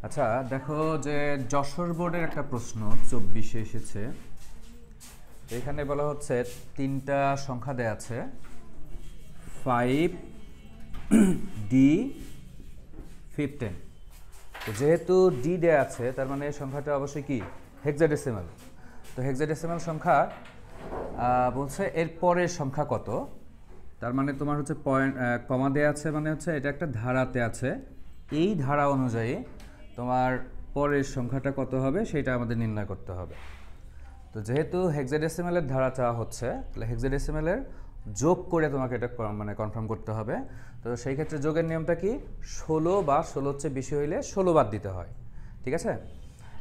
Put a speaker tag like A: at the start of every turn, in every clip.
A: আচ্ছা দেখো যে যশোর বোর্ডের একটা প্রশ্ন 24-এ এসেছে। এখানে বলা হচ্ছে তিনটা সংখ্যা দেয়া আছে 5D15। তো যেহেতু ডি দেয়া আছে তার মানে এই সংখ্যাটা অবশ্যই কি হেক্সাডেসিমাল। তো হেক্সাডেসিমাল সংখ্যা বলছে এর পরের সংখ্যা কত। তার মানে তোমার হচ্ছে পয়েন্ট কমা দেয়া আছে, মানে হচ্ছে এটা একটা ধারাতে আছে, এই ধারা অনুযায়ী তোমার পরের সংখ্যাটা কত হবে সেটা আমাদের নির্ণয় করতে হবে। তো যেহেতু হেক্সাডেসিমালের ধারা চাওয়া হচ্ছে তাহলে হেক্সাডেসিমালের যোগ করে তোমাকে এটা মানে কনফার্ম করতে হবে। তো সেই ক্ষেত্রে যোগের নিয়মটা কি 16 বা 16 হচ্ছে বেশি হইলে 16 বাদ দিতে হয়, ঠিক আছে।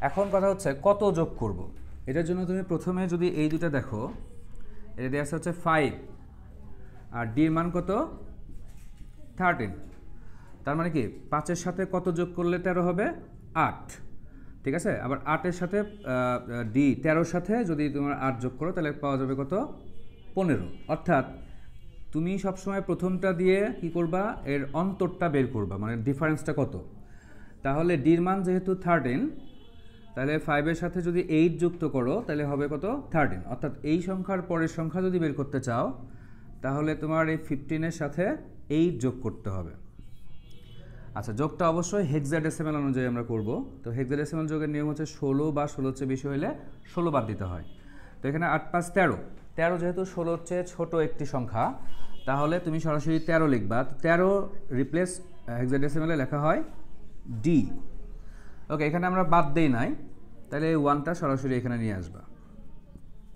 A: এখন কথা হচ্ছে কত যোগ করব। এটার জন্য তুমি প্রথমে যদি এই দুটো দেখো, এটা দেওয়া আছে হচ্ছে 5 আর ডির মান কত 13। তার মানে কি 5-এর সাথে কত যোগ করলে 13 হবে 8, ঠিক আছে। আবার 8-এর সাথে ডি 13-র সাথে যদি তোমার 8 যোগ করো তাহলে পাওয়া যাবে কত 15। অর্থাৎ তুমি সবসময় প্রথমটা দিয়ে কি করবা, এর অন্তরটা বের করবা, মানে ডিফারেন্সটা কত। তাহলে ডির মান যেহেতু 13, তাহলে 5-এর সাথে যদি 8 যুক্ত করো তাহলে হবে কত 13। অর্থাৎ এই সংখ্যার পরের সংখ্যা যদি বের করতে চাও তাহলে তোমার এই 15-এর সাথে 8 যোগ করতে হবে। আচ্ছা, যোগটা অবশ্যই হেক্সাডেসিমাল অনুযায়ী আমরা করব। তো হেক্সাডেসিমাল যোগের নিয়ম হচ্ছে 16 বা 16 হচ্ছে বেশি হলে 16 বাদ দিতে হয়। তো এখানে 8 5 13, 13 যেহেতু 16 হচ্ছে ছোট একটি সংখ্যা তাহলে তুমি সরাসরি 13 লিখবা। তো 13 রিপ্লেস হেক্সাডেসিমালে লেখা হয় ডি। ওকে, এখানে আমরা বাদ দেই নাই, তাহলে এই 1টা সরাসরি এখানে নিয়ে আসবা।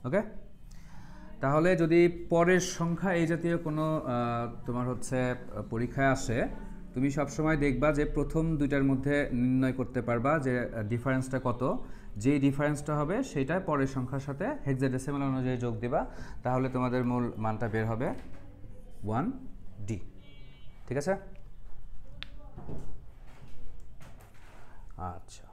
A: ওকে, তাহলে যদি পরের সংখ্যা এই জাতীয় কোনো তোমার হচ্ছে পরীক্ষায় আসে, তুমি সবসময় দেখবা যে প্রথম দুইটার মধ্যে নির্ণয় করতে পারবা যে ডিফারেন্সটা কত। যেই ডিফারেন্সটা হবে সেটা পরের সংখ্যার সাথে হেক্সাডেসিমাল অনুযায়ী যোগ দিবা, তাহলে তোমাদের মূল মানটা বের হবে 1D, ঠিক আছে। আচ্ছা।